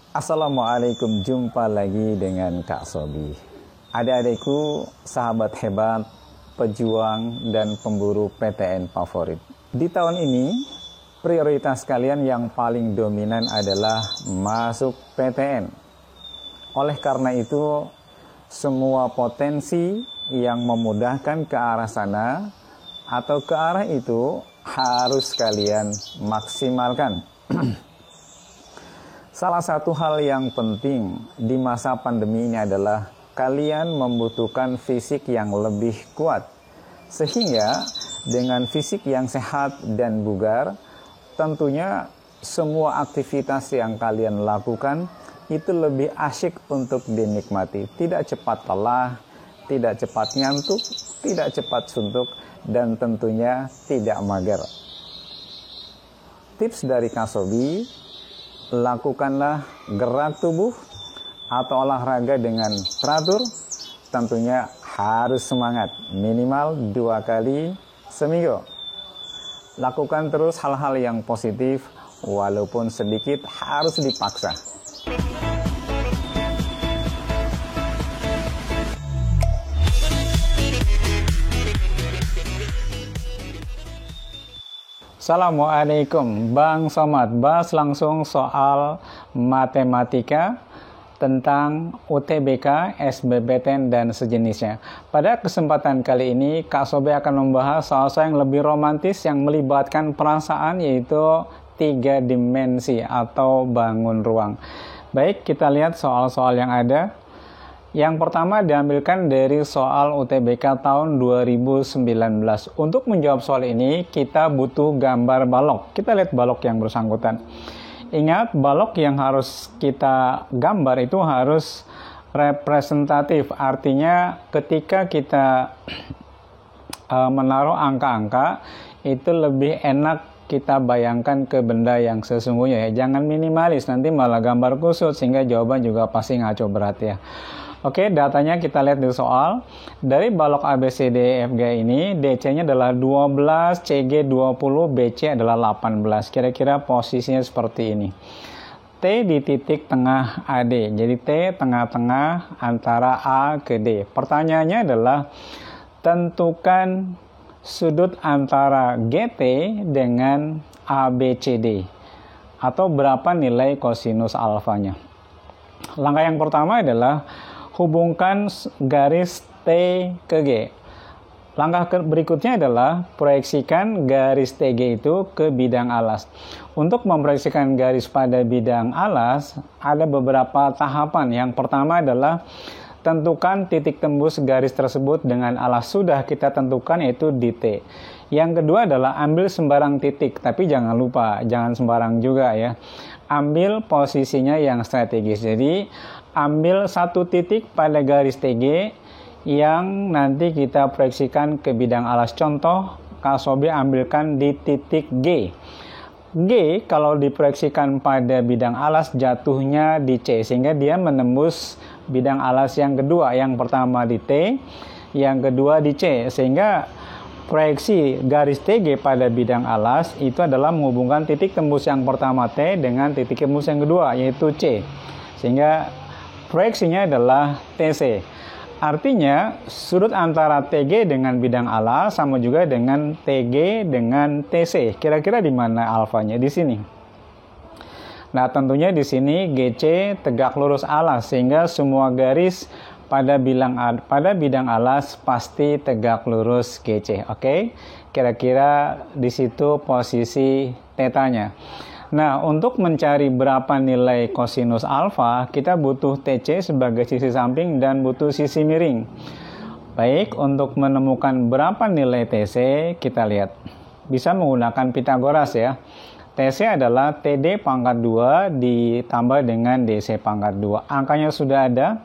Assalamualaikum, jumpa lagi dengan Kak Sobi. Adik-adikku, sahabat hebat, pejuang dan pemburu PTN favorit. Di tahun ini, prioritas kalian yang paling dominan adalah masuk PTN. Oleh karena itu, semua potensi yang memudahkan ke arah sana atau ke arah itu harus kalian maksimalkan. Salah satu hal yang penting di masa pandemi ini adalah kalian membutuhkan fisik yang lebih kuat. Sehingga dengan fisik yang sehat dan bugar, tentunya semua aktivitas yang kalian lakukan itu lebih asyik untuk dinikmati. Tidak cepat lelah, tidak cepat ngantuk, tidak cepat suntuk, dan tentunya tidak mager. Tips dari Kak Sobi, lakukanlah gerak tubuh atau olahraga dengan teratur, tentunya harus semangat, minimal 2 kali seminggu. Lakukan terus hal-hal yang positif, walaupun sedikit harus dipaksa. Assalamualaikum, Bang Somad. Bahas langsung soal matematika tentang UTBK, SBMPTN, dan sejenisnya. Pada kesempatan kali ini, Kak Sobe akan membahas soal-soal yang lebih romantis yang melibatkan perasaan, yaitu 3 dimensi atau bangun ruang. Baik, kita lihat soal-soal yang ada. Yang pertama diambilkan dari soal UTBK tahun 2019. Untuk menjawab soal ini, kita butuh gambar balok. Kita lihat balok yang bersangkutan. Ingat, balok yang harus kita gambar itu harus representatif. Artinya ketika kita menaruh angka-angka, itu lebih enak kita bayangkan ke benda yang sesungguhnya ya. Jangan minimalis, nanti malah gambar kusut sehingga jawaban juga pasti ngaco berat ya. Oke, datanya kita lihat di soal. Dari balok ABCDEFG ini, DC-nya adalah 12, CG 20, BC adalah 18. Kira-kira posisinya seperti ini. T di titik tengah AD. Jadi T tengah-tengah antara A ke D. Pertanyaannya adalah, tentukan sudut antara GT dengan ABCD. Atau berapa nilai kosinus alfanya. Langkah yang pertama adalah hubungkan garis T ke G. Langkah berikutnya adalah proyeksikan garis TG itu ke bidang alas. Untuk memproyeksikan garis pada bidang alas, ada beberapa tahapan. Yang pertama adalah tentukan titik tembus garis tersebut dengan alas. Sudah kita tentukan, yaitu di T. Yang kedua adalah ambil sembarang titik, tapi jangan lupa, jangan sembarang juga ya. Ambil posisinya yang strategis. Jadi ambil satu titik pada garis TG yang nanti kita proyeksikan ke bidang alas. Contoh, Kak Sobi ambilkan di titik G. G kalau diproyeksikan pada bidang alas jatuhnya di C, sehingga dia menembus bidang alas yang kedua. Yang pertama di T, yang kedua di C, sehingga proyeksi garis TG pada bidang alas itu adalah menghubungkan titik tembus yang pertama T dengan titik tembus yang kedua, yaitu C. Sehingga proyeksinya adalah TC. Artinya sudut antara TG dengan bidang alas sama juga dengan TG dengan TC. Kira-kira di mana alfanya? Di sini. Nah, tentunya di sini GC tegak lurus alas, sehingga semua garis pada bidang alas pasti tegak lurus GC. Oke? Kira-kira di situ posisi tetanya. Nah, untuk mencari berapa nilai kosinus alfa, kita butuh TC sebagai sisi samping dan butuh sisi miring. Baik, untuk menemukan berapa nilai TC, kita lihat. Bisa menggunakan Pitagoras ya. TC adalah TD pangkat 2 ditambah dengan DC pangkat 2. Angkanya sudah ada.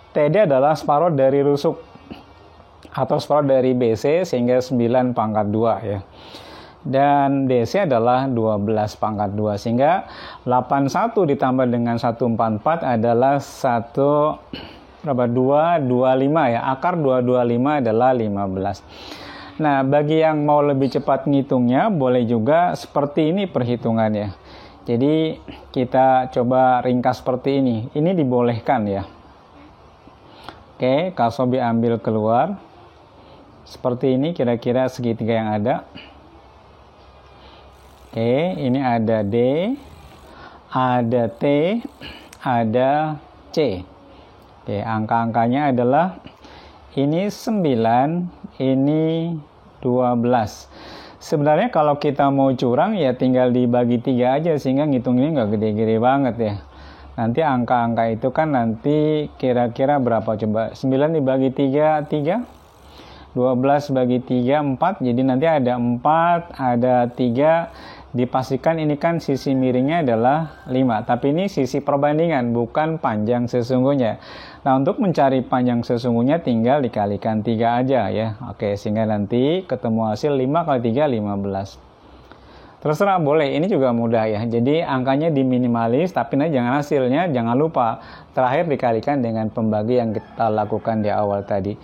TD adalah separuh dari rusuk atau separuh dari BC, sehingga 9 pangkat 2 ya. Dan DC adalah 12 pangkat 2, sehingga 81 ditambah dengan 144 adalah 225 ya. Akar 225 adalah 15. Nah, bagi yang mau lebih cepat ngitungnya, boleh juga seperti ini perhitungannya. Jadi kita coba ringkas seperti ini. Ini dibolehkan ya. Oke, Kasobi ambil keluar. Seperti ini kira-kira segitiga yang ada. Oke, ini ada D, ada T, ada C. Oke, angka-angkanya adalah ini 9, ini 12. Sebenarnya kalau kita mau curang ya tinggal dibagi 3 aja, sehingga ngitungnya nggak gede-gede banget ya. Nanti angka-angka itu kan nanti kira-kira berapa coba? 9 dibagi 3, 3. 12 bagi 3, 4. Jadi nanti ada 4, ada 3. Dipastikan ini kan sisi miringnya adalah 5. Tapi ini sisi perbandingan, bukan panjang sesungguhnya. Nah, untuk mencari panjang sesungguhnya tinggal dikalikan 3 aja ya. Oke, sehingga nanti ketemu hasil 5 kali 3, 15. Terserah, boleh. Ini juga mudah ya. Jadi angkanya diminimalis, tapi nanti jangan hasilnya, jangan lupa. Terakhir dikalikan dengan pembagi yang kita lakukan di awal tadi.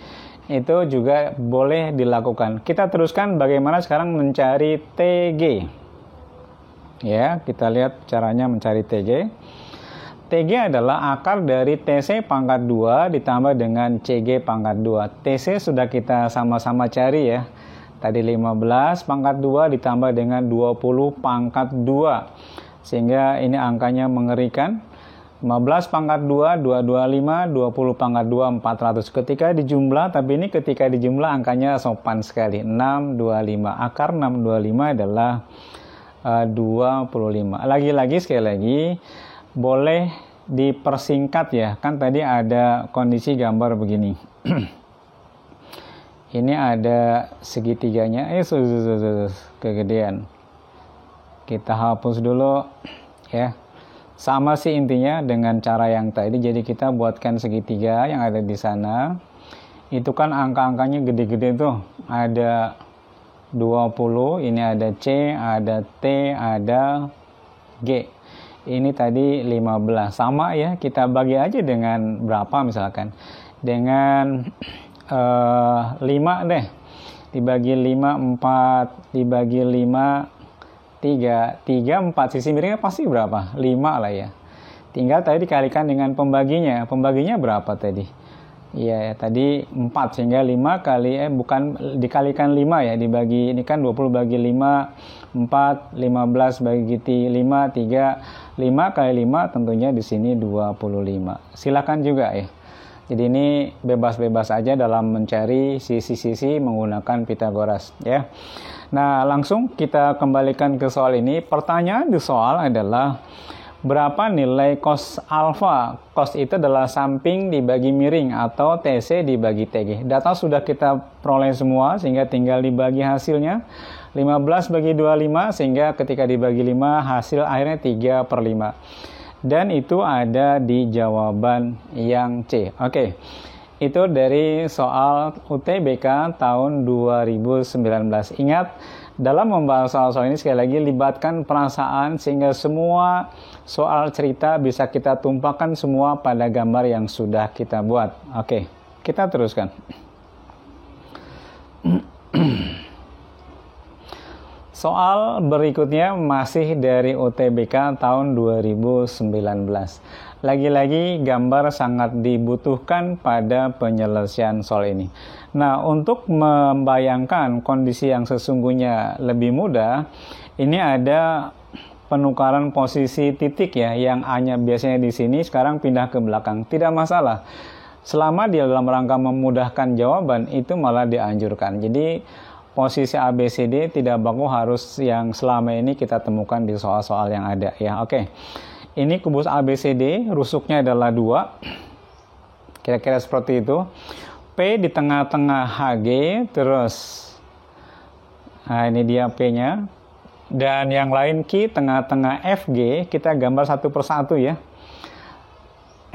Itu juga boleh dilakukan. Kita teruskan bagaimana sekarang mencari TG. Ya, kita lihat caranya mencari TG. TG adalah akar dari TC pangkat 2 ditambah dengan CG pangkat 2. TC sudah kita sama-sama cari ya. Tadi 15 pangkat 2 ditambah dengan 20 pangkat 2. Sehingga ini angkanya mengerikan. 15 pangkat 2, 225, 20 pangkat 2, 400. Ketika dijumlah, tapi ini ketika dijumlah angkanya sopan sekali. 625. Akar 625 adalah 25. Lagi-lagi sekali lagi boleh dipersingkat ya. Kan tadi ada kondisi gambar begini. Ini ada segitiganya. Kegedean. Kita hapus dulu ya. Sama sih intinya dengan cara yang tadi. Jadi kita buatkan segitiga yang ada di sana. Itu kan angka-angkanya gede-gede tuh. Ada 20, ini ada C, ada T, ada G. Ini tadi 15. Sama ya, kita bagi aja dengan berapa misalkan. Dengan 5 deh. Dibagi 5, 4. Dibagi 5, 3, 4. Sisi miringnya pasti berapa? 5 lah ya. Tinggal tadi dikalikan dengan pembaginya. Pembaginya berapa tadi? Iya, tadi 4. Sehingga 5 kali, bukan dikalikan 5 ya. Dibagi, ini kan 20 bagi 5, 4. 15 bagi 5, 3. 5 kali 5 tentunya di sini 25. Silakan juga ya. Jadi ini bebas-bebas aja dalam mencari sisi-sisi menggunakan Pitagoras ya. Nah, langsung kita kembalikan ke soal ini. Pertanyaan di soal adalah berapa nilai cos alfa? Cos itu adalah samping dibagi miring atau TC dibagi TG. Data sudah kita peroleh semua sehingga tinggal dibagi hasilnya. 15 bagi 25 sehingga ketika dibagi 5 hasil akhirnya 3/5. Dan itu ada di jawaban yang C. Oke. Itu dari soal UTBK tahun 2019. Ingat, dalam membahas soal-soal ini sekali lagi libatkan perasaan sehingga semua soal cerita bisa kita tumpahkan semua pada gambar yang sudah kita buat. Oke, kita teruskan. Soal berikutnya masih dari UTBK tahun 2019. Lagi-lagi gambar sangat dibutuhkan pada penyelesaian soal ini. Nah, untuk membayangkan kondisi yang sesungguhnya lebih mudah, ini ada penukaran posisi titik ya, yang hanya biasanya di sini sekarang pindah ke belakang. Tidak masalah. Selama dia dalam rangka memudahkan jawaban, itu malah dianjurkan. Jadi posisi ABCD tidak baku harus yang selama ini kita temukan di soal-soal yang ada ya. Oke. Ini kubus ABCD, rusuknya adalah 2. Kira-kira seperti itu. P di tengah-tengah HG, terus nah ini dia P-nya. Dan yang lain Q tengah-tengah FG, kita gambar satu persatu ya.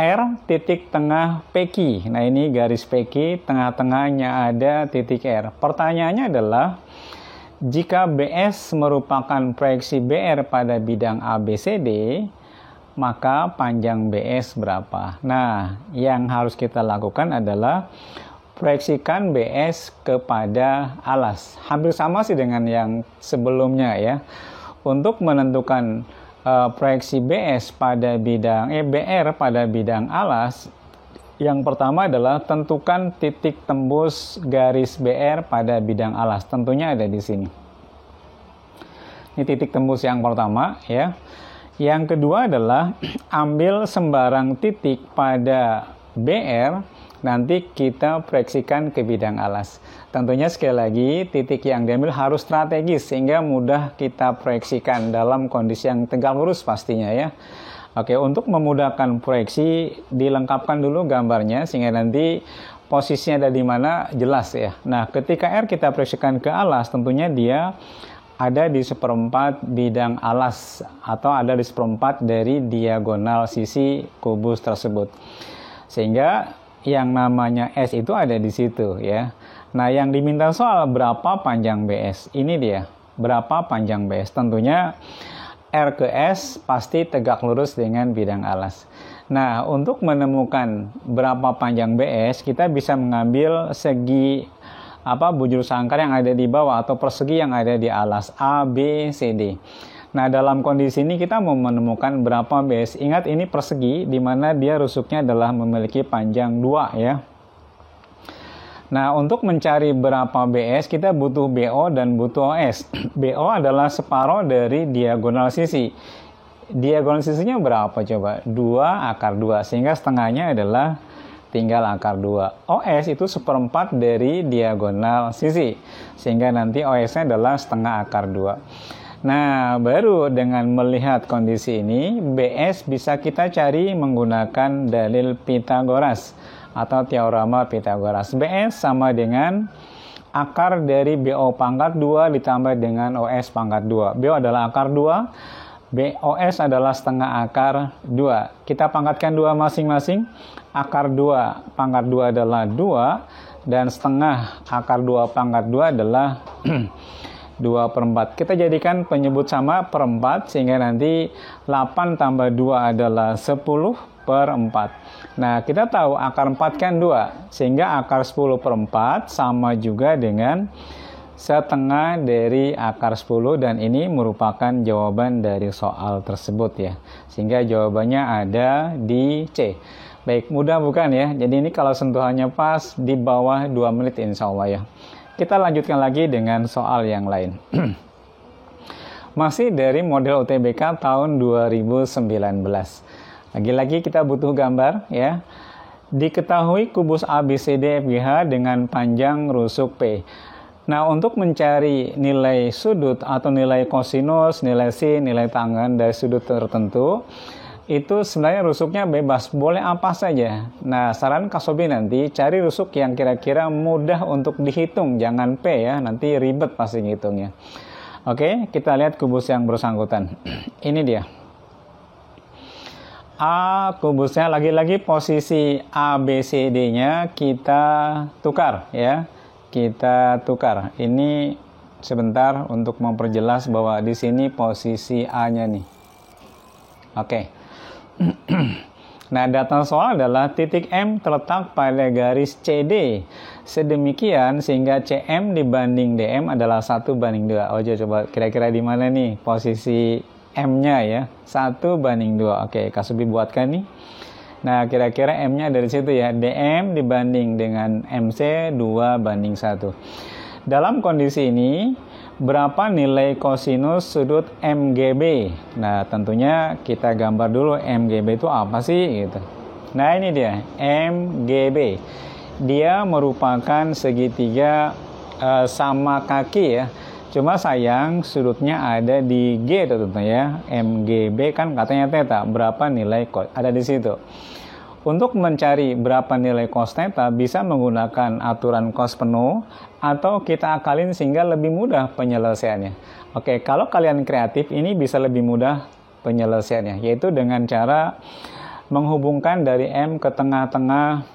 R titik tengah PQ. Nah ini garis PQ, tengah-tengahnya ada titik R. Pertanyaannya adalah, jika BS merupakan proyeksi BR pada bidang ABCD, maka panjang BS berapa? Nah, yang harus kita lakukan adalah proyeksikan BS kepada alas. Hampir sama sih dengan yang sebelumnya ya. Untuk menentukan proyeksi BS pada bidang BR pada bidang alas, yang pertama adalah tentukan titik tembus garis BR pada bidang alas. Tentunya ada di sini. Ini titik tembus yang pertama ya. Yang kedua adalah ambil sembarang titik pada BR, nanti kita proyeksikan ke bidang alas. Tentunya sekali lagi titik yang diambil harus strategis sehingga mudah kita proyeksikan dalam kondisi yang tegak lurus pastinya ya. Oke, untuk memudahkan proyeksi dilengkapkan dulu gambarnya sehingga nanti posisinya ada di mana jelas ya. Nah, ketika R kita proyeksikan ke alas, tentunya dia ada di seperempat bidang alas atau ada di seperempat dari diagonal sisi kubus tersebut. Sehingga yang namanya S itu ada di situ ya. Nah, yang diminta soal berapa panjang BS? Ini dia, berapa panjang BS? Tentunya R ke S pasti tegak lurus dengan bidang alas. Nah, untuk menemukan berapa panjang BS, kita bisa mengambil segi bujur sangkar yang ada di bawah atau persegi yang ada di alas A, B, C, D. Nah, dalam kondisi ini kita mau menemukan berapa BS. Ingat ini persegi di mana dia rusuknya adalah memiliki panjang 2 ya. Nah, untuk mencari berapa BS kita butuh BO dan butuh OS. BO adalah separuh dari diagonal sisi. Diagonal sisinya berapa coba? 2/2 sehingga setengahnya adalah tinggal akar 2. OS itu seperempat dari diagonal sisi. Sehingga nanti OS-nya adalah setengah akar 2. Nah, baru dengan melihat kondisi ini, BS bisa kita cari menggunakan dalil Pitagoras atau teorema Pitagoras. BS sama dengan akar dari BO pangkat 2 ditambah dengan OS pangkat 2. BO adalah akar 2. BOS adalah setengah akar 2. Kita pangkatkan 2 masing-masing. Akar 2 pangkat 2 adalah 2. Dan setengah akar 2 pangkat 2 adalah 2/4. Kita jadikan penyebut sama per 4. Sehingga nanti 8 tambah 2 adalah 10/4. Nah, kita tahu akar 4 kan 2. Sehingga akar 10/4 sama juga dengan setengah dari akar 10 dan ini merupakan jawaban dari soal tersebut ya. Sehingga jawabannya ada di C. Baik, mudah bukan ya? Jadi ini kalau sentuhannya pas di bawah 2 menit insya Allah ya. Kita lanjutkan lagi dengan soal yang lain. Masih dari model UTBK tahun 2019. Lagi-lagi kita butuh gambar ya. Diketahui kubus ABCDFGH dengan panjang rusuk P. Nah, untuk mencari nilai sudut atau nilai kosinus, nilai sin, nilai tangen dari sudut tertentu, itu sebenarnya rusuknya bebas, boleh apa saja. Nah, saran Kak Sobi nanti cari rusuk yang kira-kira mudah untuk dihitung, jangan P ya, nanti ribet pasti ngitungnya. Oke, kita lihat kubus yang bersangkutan. Ini dia. A kubusnya, lagi-lagi posisi ABCD-nya kita tukar ya. Kita tukar. Ini sebentar untuk memperjelas bahwa di sini posisi A-nya nih. Oke. Nah, data soal adalah titik M terletak pada garis CD. Sedemikian sehingga CM dibanding DM adalah 1/2. Oke, coba kira-kira di mana nih posisi M-nya ya? 1/2. Oke, Kak Subi buatkan nih. Nah, kira-kira M-nya dari situ ya. DM dibanding dengan MC 2/1. Dalam kondisi ini, berapa nilai kosinus sudut MGB? Nah, tentunya kita gambar dulu MGB itu apa sih gitu. Nah, ini dia MGB. Dia merupakan segitiga sama kaki ya. Cuma sayang sudutnya ada di G tentunya ya. MGB kan katanya theta. Berapa nilai cos? Ada di situ. Untuk mencari berapa nilai cos theta bisa menggunakan aturan cos penuh atau kita akalin sehingga lebih mudah penyelesaiannya. Oke, kalau kalian kreatif ini bisa lebih mudah penyelesaiannya, yaitu dengan cara menghubungkan dari M ke tengah-tengah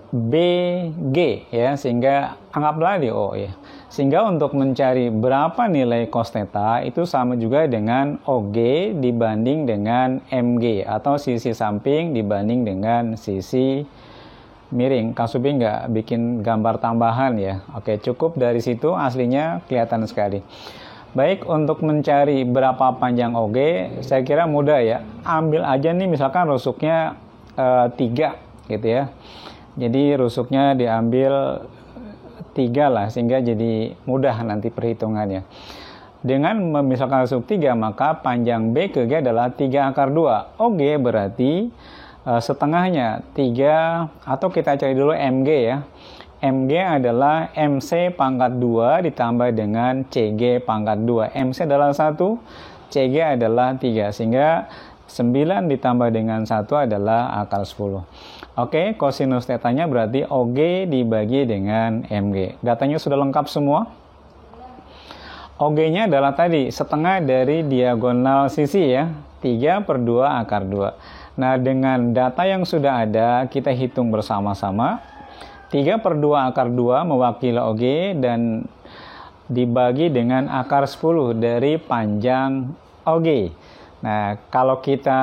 BG ya, sehingga anggaplah di O ya. Sehingga untuk mencari berapa nilai cos theta itu sama juga dengan OG dibanding dengan MG atau sisi samping dibanding dengan sisi miring. Kak Subi nggak bikin gambar tambahan ya. Oke, cukup dari situ aslinya kelihatan sekali. Baik, untuk mencari berapa panjang OG, saya kira mudah ya. Ambil aja nih misalkan rusuknya 3 gitu ya. Jadi rusuknya diambil 3 lah, sehingga jadi mudah nanti perhitungannya. Dengan misalkan rusuk 3, maka panjang B ke G adalah 3 akar 2. OG berarti setengahnya 3, atau kita cari dulu MG ya. MG adalah MC pangkat 2 ditambah dengan CG pangkat 2. MC adalah 1, CG adalah 3. Sehingga 9 ditambah dengan 1 adalah akar 10. Oke, kosinus tetanya berarti OG dibagi dengan MG. Datanya sudah lengkap semua. OG-nya adalah tadi setengah dari diagonal sisi ya. 3/2 akar 2. Nah, dengan data yang sudah ada, kita hitung bersama-sama. 3/2 akar 2 mewakili OG dan dibagi dengan akar 10 dari panjang OG. Nah, kalau kita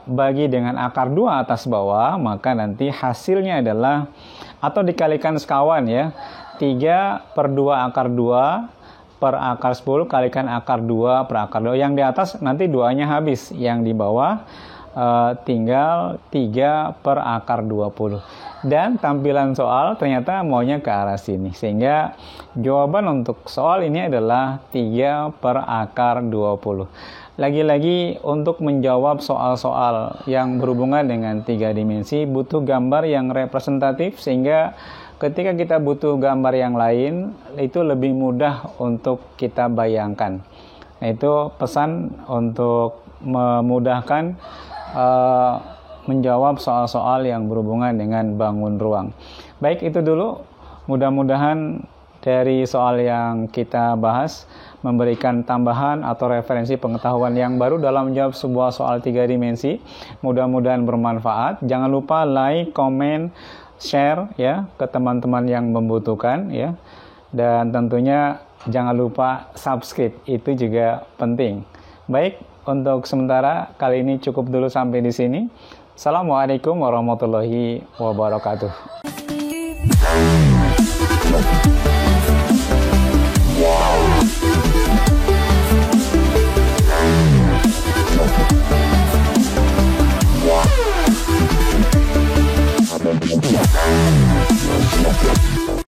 bagi dengan akar 2 atas bawah, maka nanti hasilnya adalah, atau dikalikan sekawan ya, 3/2 akar 2 per akar 10 kalikan akar 2 per akar 2. Yang di atas nanti 2-nya habis, yang di bawah tinggal 3 per akar 20. Dan tampilan soal ternyata maunya ke arah sini. Sehingga jawaban untuk soal ini adalah 3 per akar 20. Lagi-lagi untuk menjawab soal-soal yang berhubungan dengan 3 dimensi butuh gambar yang representatif, sehingga ketika kita butuh gambar yang lain itu lebih mudah untuk kita bayangkan. Nah, itu pesan untuk memudahkan menjawab soal-soal yang berhubungan dengan bangun ruang. Baik, itu dulu. Mudah-mudahan dari soal yang kita bahas memberikan tambahan atau referensi pengetahuan yang baru dalam menjawab sebuah soal 3 dimensi. Mudah-mudahan bermanfaat. Jangan lupa like, komen, share ya ke teman-teman yang membutuhkan ya. Dan tentunya jangan lupa subscribe, itu juga penting. Baik, untuk sementara kali ini cukup dulu sampai di sini. Assalamualaikum warahmatullahi wabarakatuh.